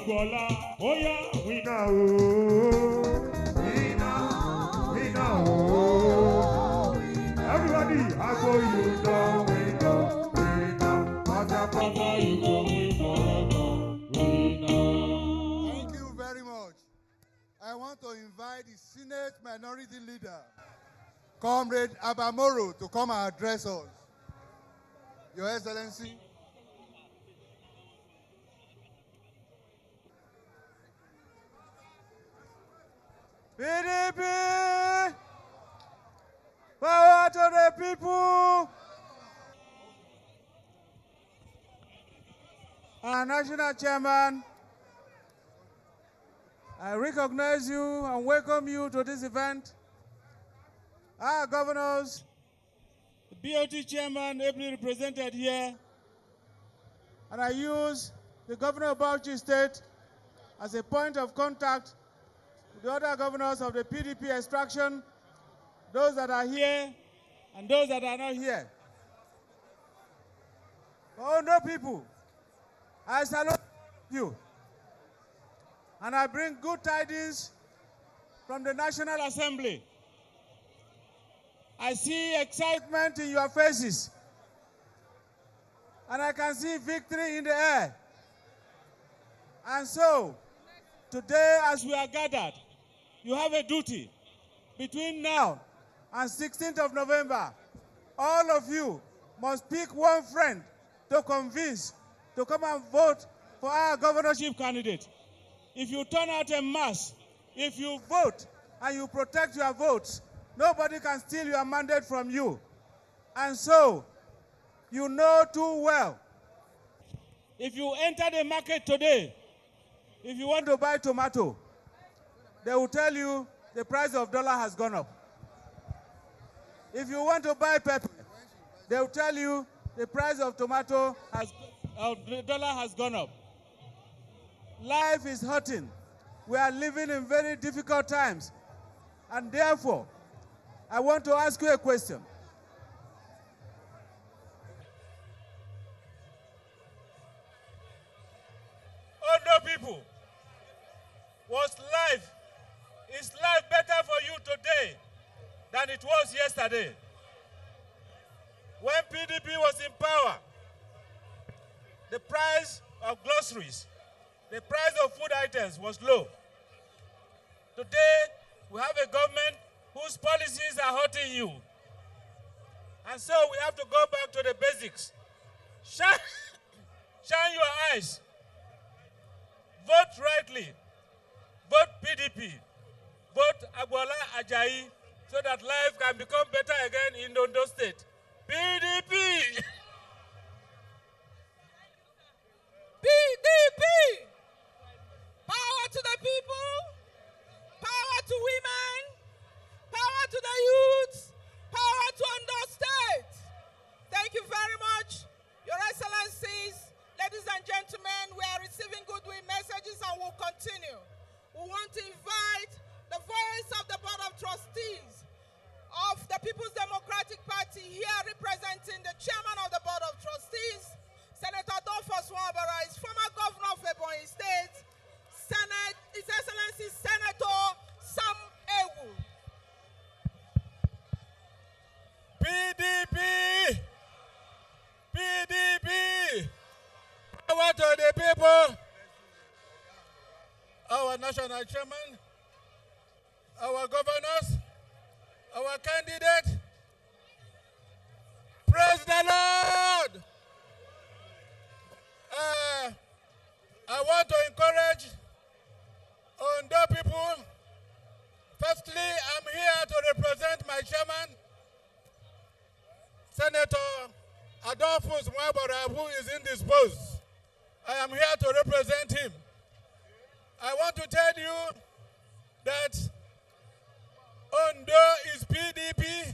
Agboola, oh yeah, we know. Everybody, I go, you know, we know. Mother, you go, we forever, we know. Thank you very much. I want to invite the Senate Minority Leader, Comrade Abamoro, to come and address us. Your Excellency. PDP! Power to the people! Our National Chairman, I recognize you and welcome you to this event. Our governors, the BOT Chairman ably represented here, and I use the Governor of Bauchi State as a point of contact the other governors of the PDP extraction, those that are here and those that are not here. Ondo people, I salute you. And I bring good tidings from the National Assembly. I see excitement in your faces. And I can see victory in the air. And so, today as we are gathered, you have a duty between now and 16th of November. All of you must pick one friend to convince to come and vote for our governorship candidate. If you turn out en masse, if you vote and you protect your votes, nobody can steal your mandate from you. And so, you know too well, if you enter the market today, if you want to buy tomato, they will tell you the price of dollar has gone up. If you want to buy pepper, they will tell you the price of dollar has gone up. Life is hurting. We are living in very difficult times. And therefore, I want to ask you a question. Ondo people, is life better for you today than it was yesterday? When PDP was in power, the price of groceries, the price of food items was low. Today, we have a government whose policies are hurting you. And so we have to go back to the basics. Shine your eyes. Vote rightly. Vote PDP. Vote Agboola Ajayi so that life can become better again in Ondo State. PDP! PDP! Power to the people, power to women, power to the youth, power to Ondo State. Thank you very much, Your Excellencies, ladies and gentlemen. We are receiving goodwill messages and will continue. We want to invite the voice of the Board of Trustees of the People's Democratic Party here representing the Chairman of the Board of Trustees, Senator Don Fubara, former Governor of to the people, our national chairman, our governors, our candidate. Praise the Lord. I want to encourage Ondo people. Firstly, I'm here to represent my chairman, Senator Adolphus Mwabara, who is indisposed. I am here to represent him. I want to tell you that Ondo is PDP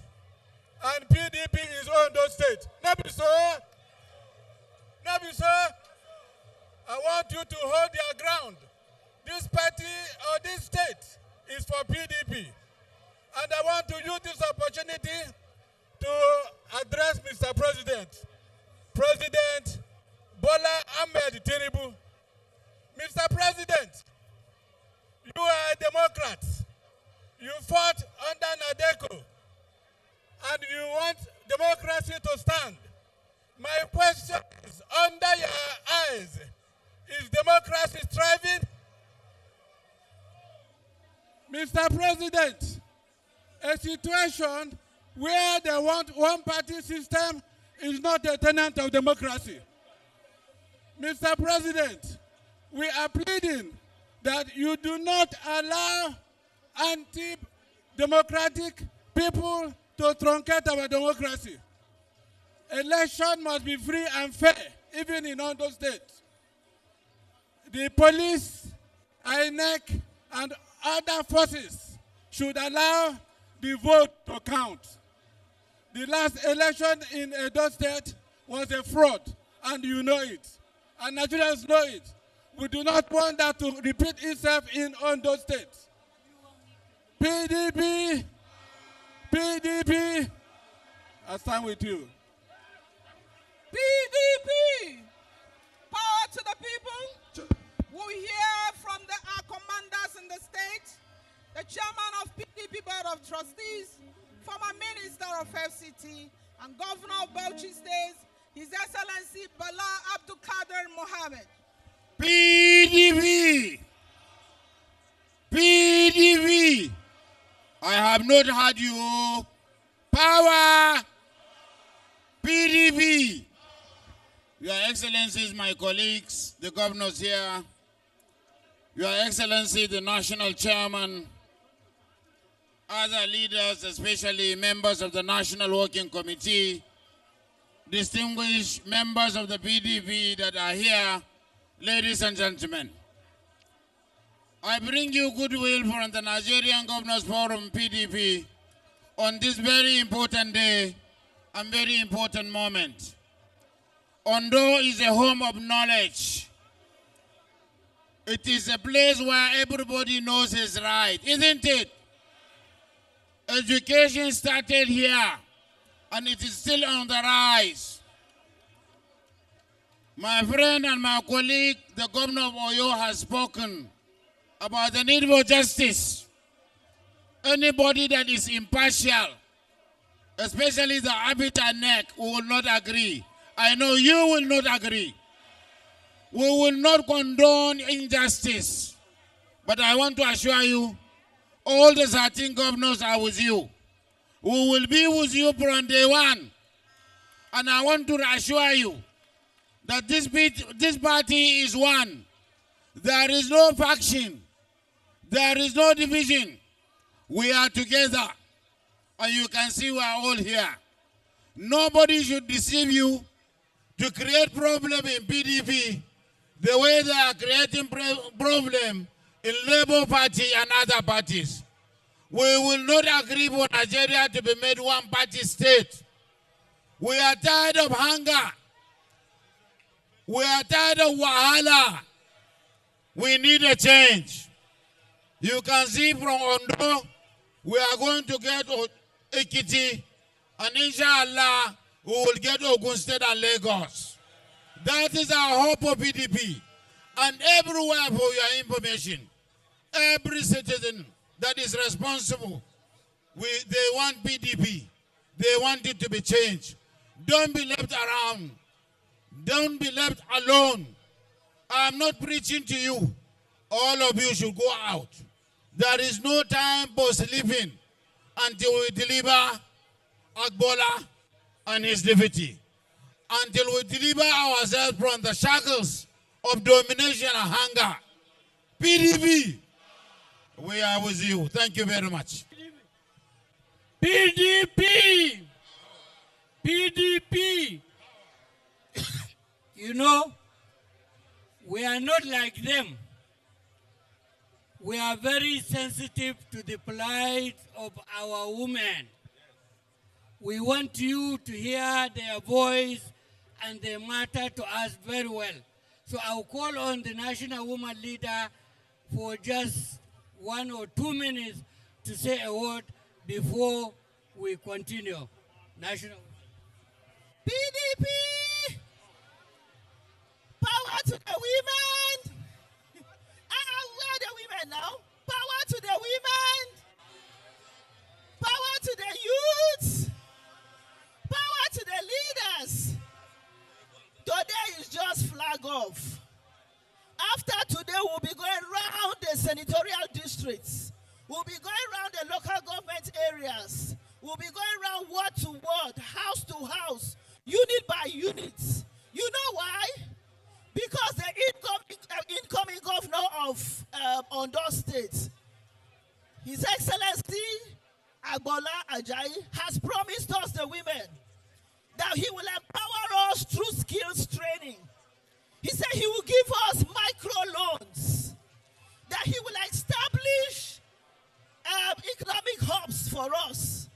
and PDP is Ondo State. Nabi sir, Nabi sir, I want you to hold your ground. This party or this state is for PDP. And I want to use this opportunity to address Mr. President, President Bola Ahmed Tinubu. Mr. President, you are a Democrat. You fought under Nadeko, and you want democracy to stand. My question is, under your eyes, is democracy thriving? Mr. President, a situation where they want one-party system is not a tenet of democracy. Mr. President, we are pleading that you do not allow anti-democratic people to truncate our democracy. Election must be free and fair, even in Ondo State. The police, INEC, and other forces should allow the vote to count. The last election in Ondo State was a fraud, and you know it. And Nigerians know it. We do not want that to repeat itself in Ondo State. PDP, PDP, I stand with you. PDP, power to the people. We hear from our commanders in the state, the chairman of PDP Board of Trustees, former minister of FCT, and governor of Bauchi State, His Excellency Bala Abdul Kader Mohammed. PDP, PDP, I have not heard you. Power, PDP. Your Excellencies, my colleagues, the governors here, Your Excellency, the National Chairman, other leaders, especially members of the National Working Committee, distinguished members of the PDP that are here, ladies and gentlemen. I bring you goodwill from the Nigerian Governors Forum, PDP, on this very important day and very important moment. Ondo is a home of knowledge. It is a place where everybody knows his right, isn't it? Education started here, and it is still on the rise. My friend and my colleague, the governor of Oyo, has spoken about the need for justice. Anybody that is impartial, especially the Abita neck, will not agree. I know you will not agree. We will not condone injustice. But I want to assure you, all the 13 governors are with you. We will be with you from day one. And I want to assure you that this party is one. There is no faction. There is no division. We are together. And you can see we are all here. Nobody should deceive you to create problem in PDP the way they are creating problem in Labour Party and other parties. We will not agree for Nigeria to be made one-party state. We are tired of hunger. We are tired of wahala. We need a change. You can see from Ondo, we are going to get Ekiti, and inshallah, we will get Ogun State and Lagos. That is our hope for PDP. And everywhere, for your information, every citizen that is responsible, they want PDP. They want it to be changed. Don't be left around. Don't be left alone. I'm not preaching to you. All of you should go out. There is no time for sleeping until we deliver Agboola and his deputy. Until we deliver ourselves from the shackles of domination and hunger. PDP, we are with you. Thank you very much. PDP! PDP! You know, we are not like them. We are very sensitive to the plight of our women. We want you to hear their voice and they matter to us very well. So I'll call on the National Woman Leader for just 1 or 2 minutes to say a word before we continue. National PDP! Power to the women! Where are the women now? Power to the women! Power to the youths! Power to the leaders! Today is just flag off. After today, we'll be going around the senatorial districts. We'll be going around the local government areas. We'll be going around ward to ward, house to house, unit by unit. You know why? Because the incoming governor of Ondo State, His Excellency Agboola Ajayi, has promised us, the women, that he will empower us through skills training. He said he will give us microloans, that he will establish economic hubs for us.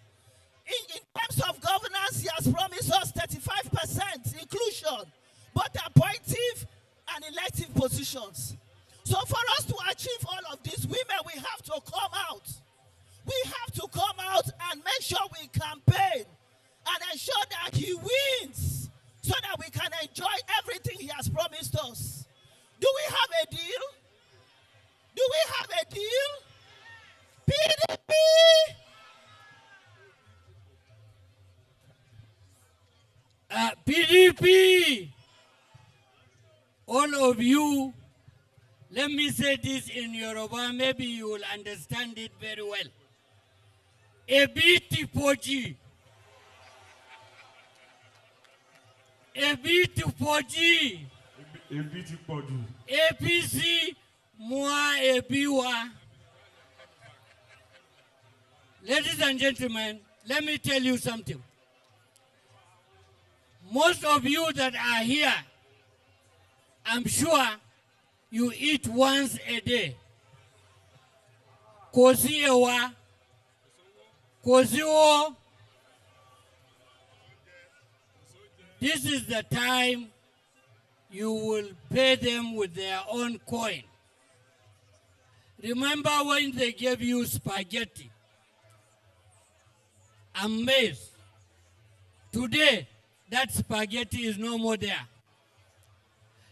In terms of governance, he has promised us 35% inclusion, both appointive and elective positions. So for us to achieve all of this, women, we have to come out. We have to come out and make sure we campaign and ensure that he wins so that we can enjoy everything he has promised us. Do we have a deal? Do we have a deal? PDP! PDP! All of you, let me say this in Yoruba, maybe you will understand it very well. Ebi poji. Ebi poji. APC moi ebiwa. Ladies and gentlemen, let me tell you something. Most of you that are here, I'm sure you eat once a day. Kosi ewa, kosi o. This is the time you will pay them with their own coin. Remember when they gave you spaghetti and maize? Today, that spaghetti is no more there.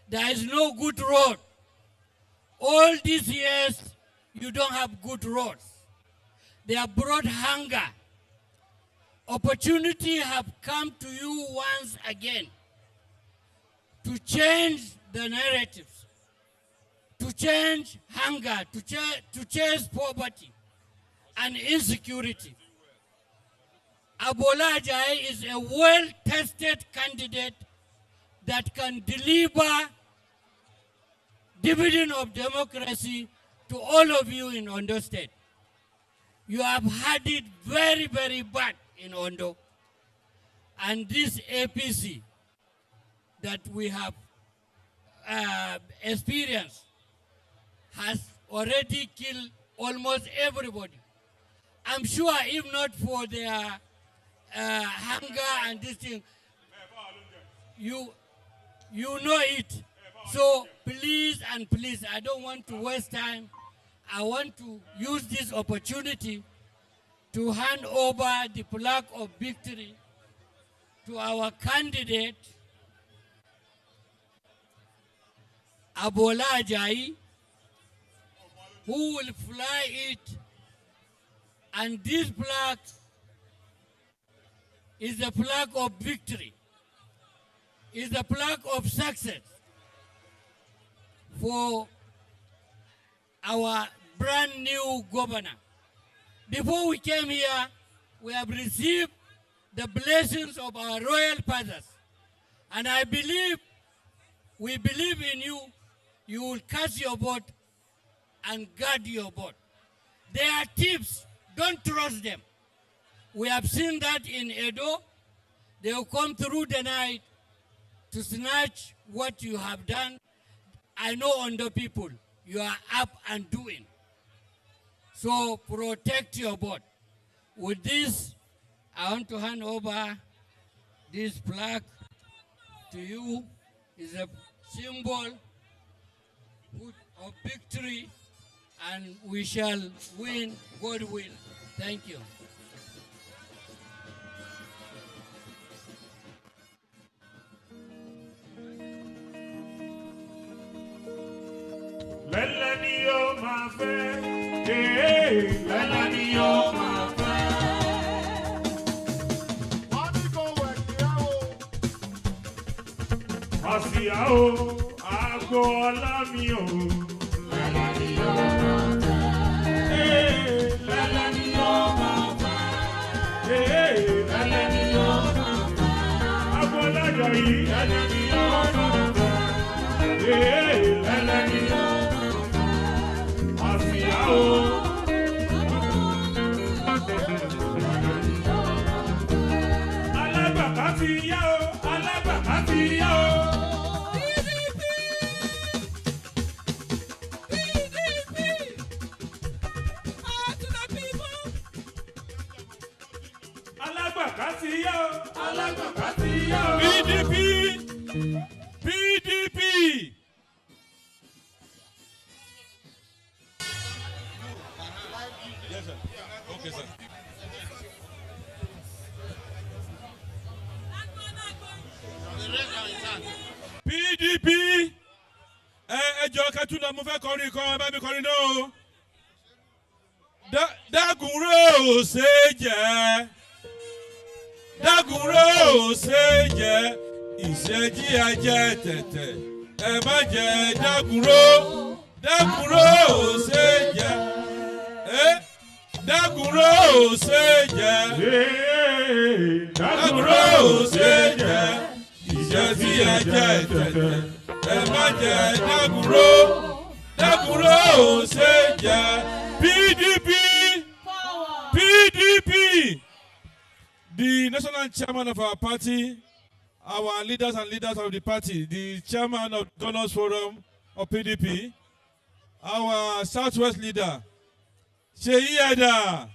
There is no good road. All these years, you don't have good roads. They have brought hunger. Opportunity have come to you once again to change the narratives, to change hunger, to chase poverty and insecurity. Agboola Ajayi is a well-tested candidate that can deliver dividend of democracy to all of you in Ondo State. You have had it very, very bad in Ondo. And this APC that we have experienced has already killed almost everybody. I'm sure if not for their hunger and this thing, you know it. So please and please, I don't want to waste time. I want to use this opportunity to hand over the plaque of victory to our candidate, Agboola Ajayi, who will fly it. And this plaque is the plaque of victory, is the plaque of success for our brand new governor. Before we came here, we have received the blessings of our royal fathers. And I believe, we believe in you. You will cast your vote and guard your vote. They are thieves. Don't trust them. We have seen that in Edo. They will come through the night to snatch what you have done. I know Ondo people, you are up and doing. So protect your vote. With this, I want to hand over this flag to you. It's a symbol of victory, and we shall win, God will. Thank you. Lẹ́lẹ́ni yóò máa fẹ́, lẹ́lẹ́ni yóò máa fẹ́. Wọ́n ní kò wẹ̀ kíyàwó. Àsìá o, Agboola mi o. Lẹ́lẹ́ni yóò máa fẹ́. Lẹ́lẹ́ni yóò máa fẹ́. Lẹ́lẹ́ni yóò máa fẹ́. Agboola Ajayi. Lẹ́lẹ́ni yóò máa fẹ́. Lẹ́lẹ́ni yóò máa fẹ́. Alágbàká ti yá o, alágbàká ti yá o. PDP, power to the people. Alágbàká ti yá o, alágbàká ti yá o. PDP, PDP. Yes, sir. Okay, sir. PDP, ẹjọ́ kẹtùnà mo fẹ́ kọrin kan ẹ bá mi kọrin náà o. Dágunró ò ṣe jẹ́, dágunró ò ṣe jẹ́, ìṣẹ́jí ajẹ́ tẹ̀tẹ̀, ẹ má jẹ́ dágunró, dágunró ò ṣe jẹ́, dágunró ò ṣe jẹ́, dágunró ò ṣe jẹ́, ìṣẹ́jí ajẹ́ tẹ̀tẹ̀, ẹ má jẹ́ dágunró, dágunró ò ṣe jẹ́. PDP, PDP, the national chairman of our party, our leaders and leaders of the party, the chairman of Governors Forum of PDP, our Southwest leader, Seyi Ẹ̀dà,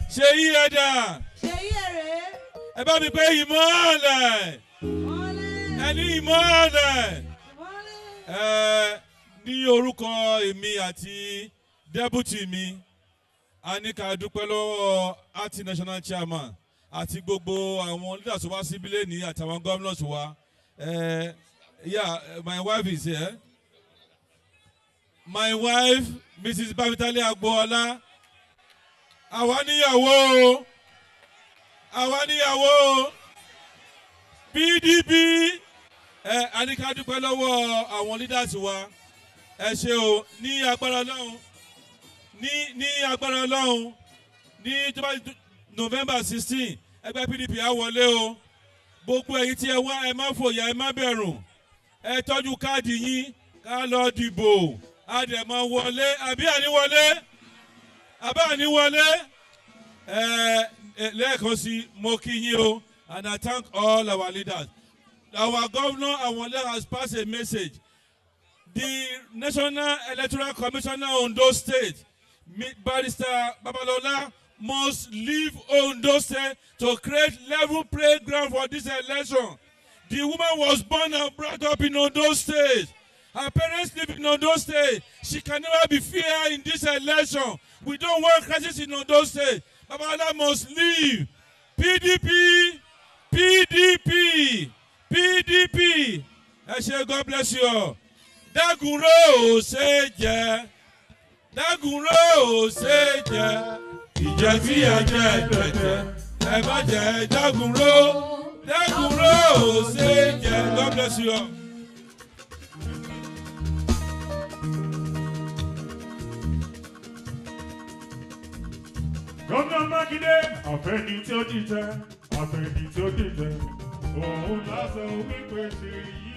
Seyi Ẹ̀dà, ẹ bá mi pé ìmọ́lẹ̀, ẹni ìmọ́lẹ̀, ní orúkọ èmi àti deputy mi, a ní ká dúpẹ́ lọ́wọ́ àti national chairman àti gbogbo àwọn leaders wa síbílẹ̀ ní àtàwọn governors wa. Yeah, my wife is here. My wife, Mrs. Babitale Agboola. Àwa níyàwó, àwa níyàwó. PDP, a ní ká dúpẹ́ lọ́wọ́ àwọn leaders wa. Ẹ ṣé o, ní agbára Ọlọ́run. Ní agbára Ọlọ́run, ní November 16, ẹgbẹ́ PDP á wọlé o. Gbogbo ẹ̀yin tí ẹ wá, ẹ má fòyà, ẹ má bẹ̀rù. Ẹ tọ́jú káàdì yín, ká lọ dìbò. A dẹ̀ máa wọlé, àbí àní wọlé? Àbá àní wọlé? Lẹ́ẹ̀kan sí, mo kí yín o. And I thank all our leaders. Our governor, our leader has passed a message. The National Electoral Commissioner Ondo State, Barrister Babalola, must leave Ondo State to create level playground for this election. The woman was born and brought up in Ondo State. Her parents live in Ondo State. She can never be fair in this election. We don't want crisis in Ondo State. Babalola must leave. PDP, PDP, PDP. I say God bless you all. Dágunró ò ṣe jẹ́, dágunró ò ṣe jẹ́, ìjẹ́ tí ẹ jẹ́ tẹ̀tẹ̀, ẹ má jẹ́ dágunró, dágunró ò ṣe jẹ́. God bless you all. Gómìnà Mákindé, àfẹ́ni tí ó dìtẹ̀, àfẹ́ni tí ó dìtẹ̀. Òun lásán wípé ṣe yí.